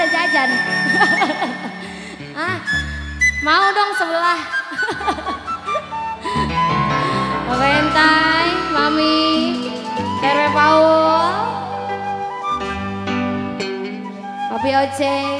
ada jajan. Ah, mau dong sebelah. Valentine, Mami, RW Paul, Papi Oce.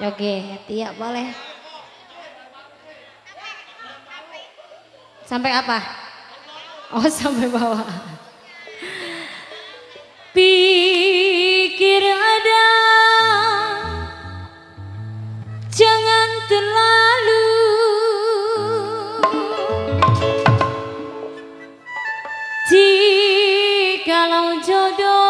Joget, iya boleh. Sampai apa? Oh sampai bawah. Pikir ada, jangan terlalu. Jikalau jodoh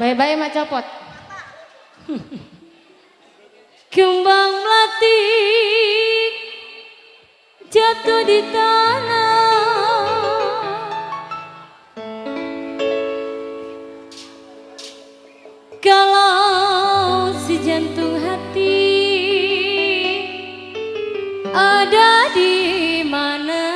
bye-bye mak copot. Kembang melati jatuh di tanah, kalau si jantung hati ada di mana.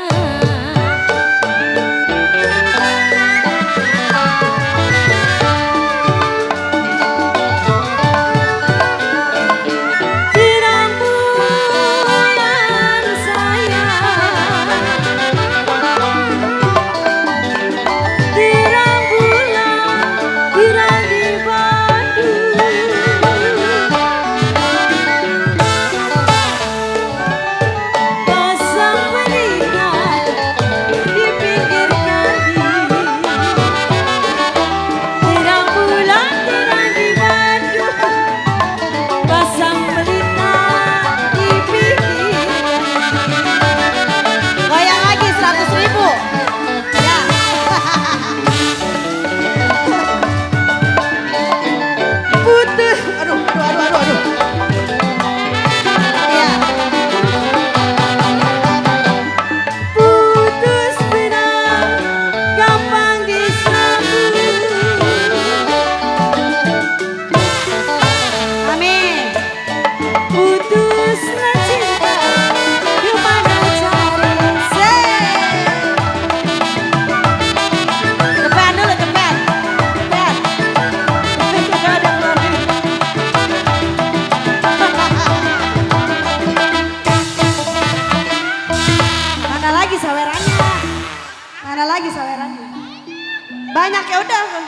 udah.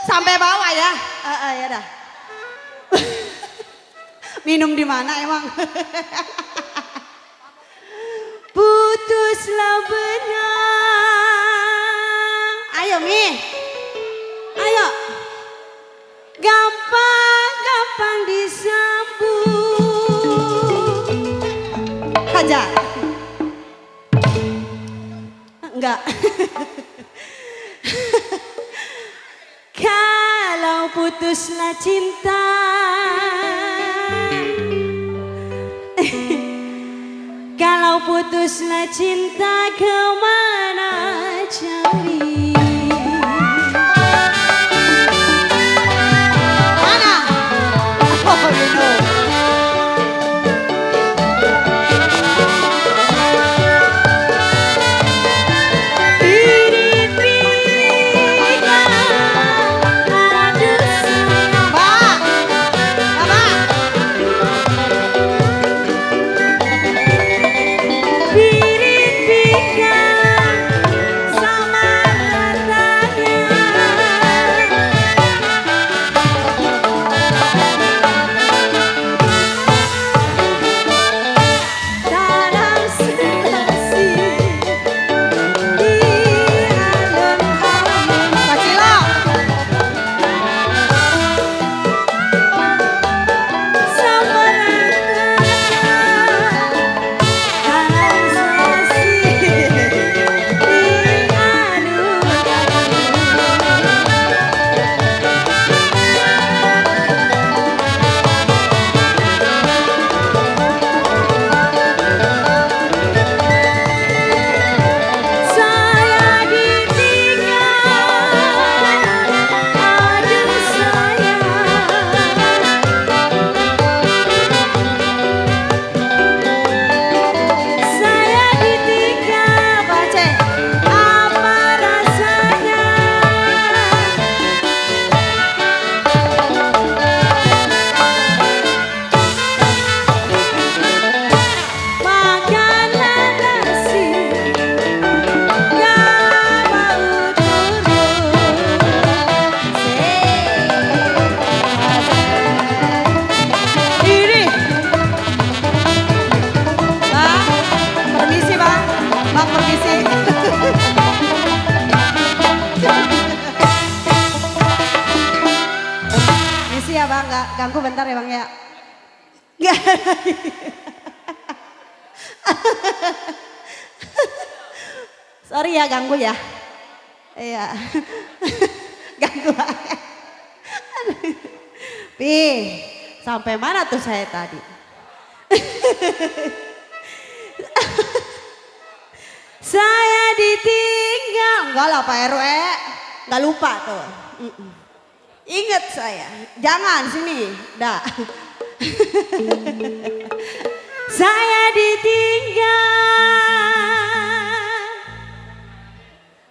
Sampai bawah ya. Ya dah. Minum di mana emang? Putuslah benang. Ayo Mi. Ayo. Gampang-gampang disambung. Hajar. Enggak. Kalau putuslah cinta, kalau putuslah cinta, kemana cari? Mana? Oh, gitu. Ya Bang, nggak ganggu bentar ya Bang ya. Nggak. Sorry ya ganggu ya. Iya. Ganggu. Pi, sampai mana tuh saya tadi? Saya ditinggal, enggak lah Pak RW, nggak lupa tuh. Ingat saya, jangan sini, dah. Saya ditinggal.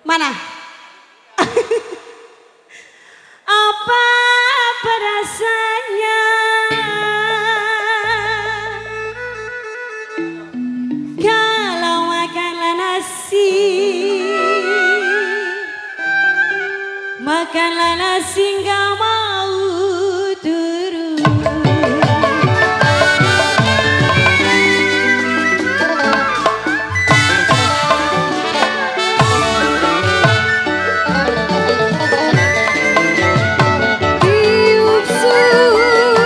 Mana? Apa rasanya? Kalau makanlah nasi, makanlah nasi nggak mau turun. Tiup suling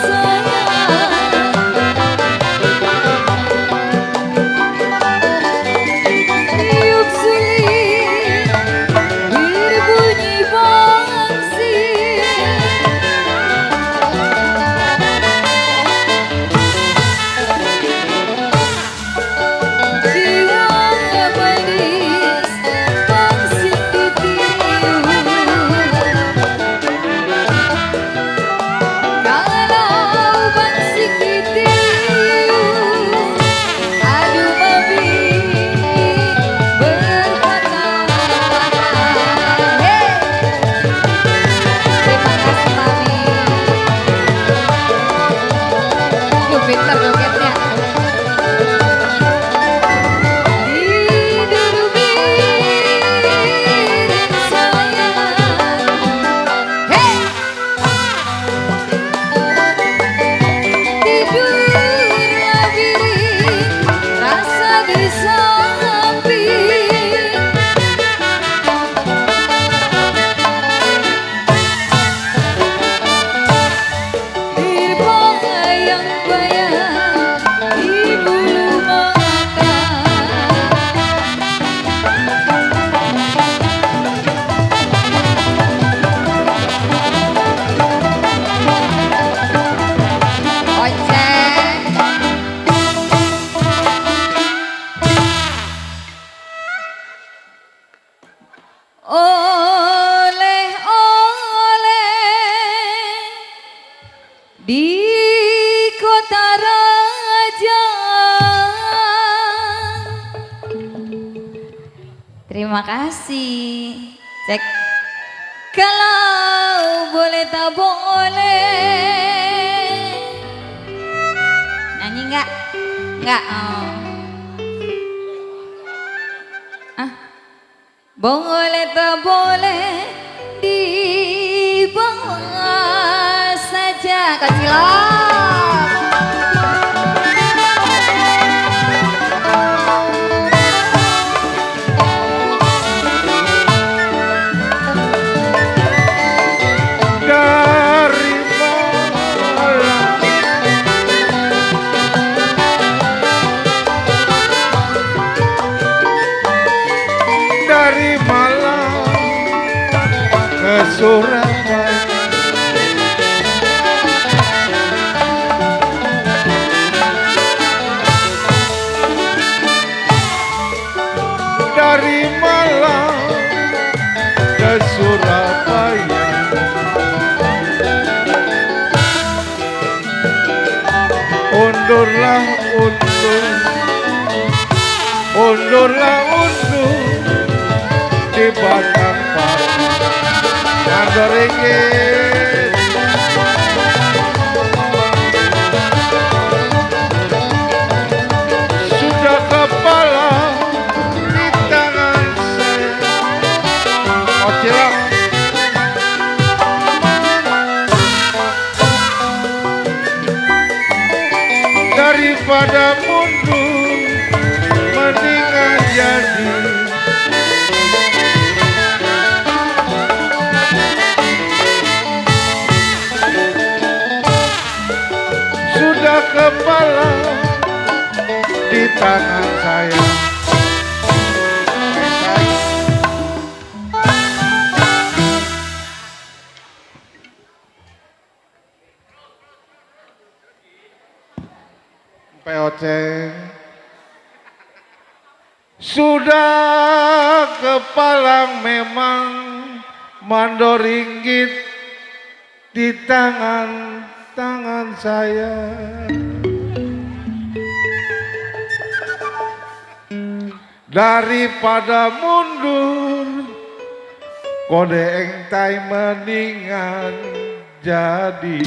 saya, tiup suling berbunyi bangsi. oleh-oleh di kota raja. Terima kasih. Cek. Kalau boleh tak boleh. Nyanyi enggak? Enggak. Oh. Ah. Boleh tak boleh dibawa saja kecilan. Dari Malang ke Surabaya, dari Malang ke Surabaya, undurlah undur, undurlah undur di batang pohon ngandor ringgit. Sudah kepala di tangan saya. Oh cilok. Daripada mundur mendingan jadi. Sudah kepala di tangan saya. POC sudah kepala memang mandor ringgit di tangan saya. Daripada mundur kode engtai mendingan jadi.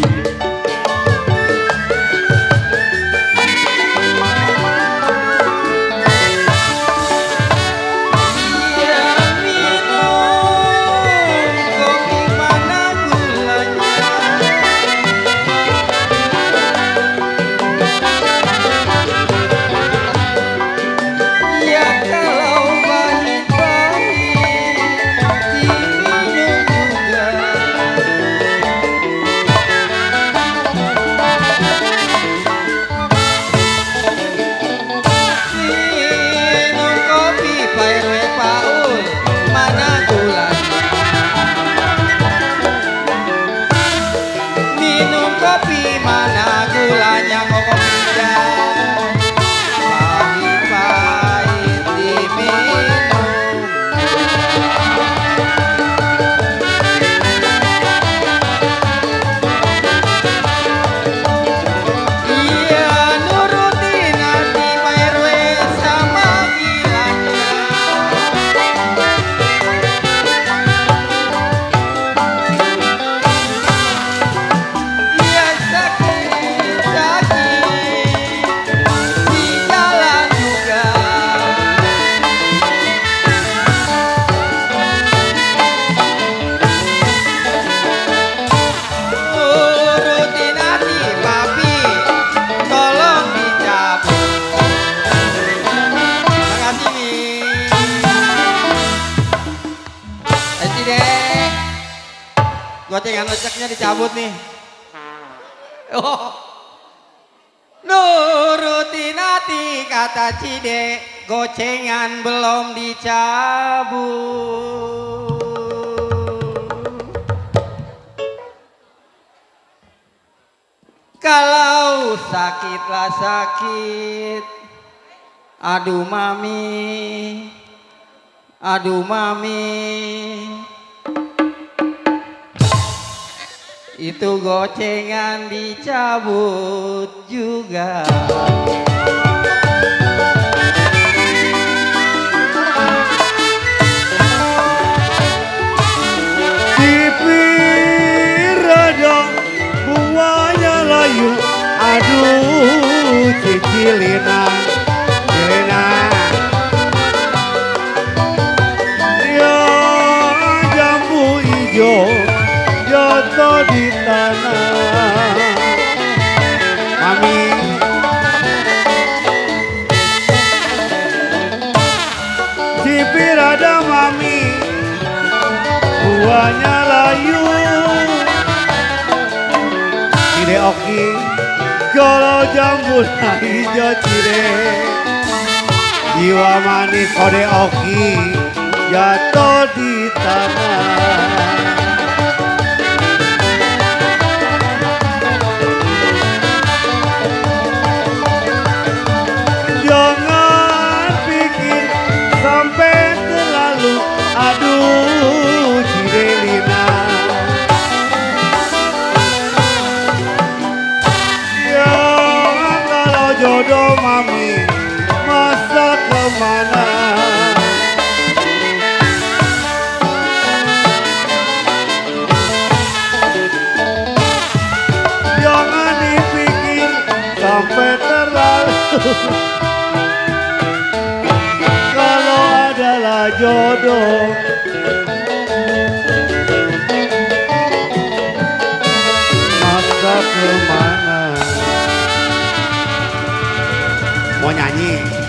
Gocengan ojeknya dicabut nih. Oh. Nurutin hati kata Cide, gocengan belum dicabut. Kalau sakitlah sakit, aduh mami, Aduh mami, itu gocengan dicabut juga. Layu, aduh cicilina, cilina. Ya jambu ijo jatuh di tanah. Mami, cipir ada mami, buahnya layu. Cide oki, kalau jambu hijau cide, jiwa manis kode oki jatuh di tanah. Jangan pikir sampai terlalu, aduh cide lina. Jodoh mami masa kemana? Jangan dipikir sampai terlalu. Kalau adalah jodoh, masa kemana? Mau nyanyi?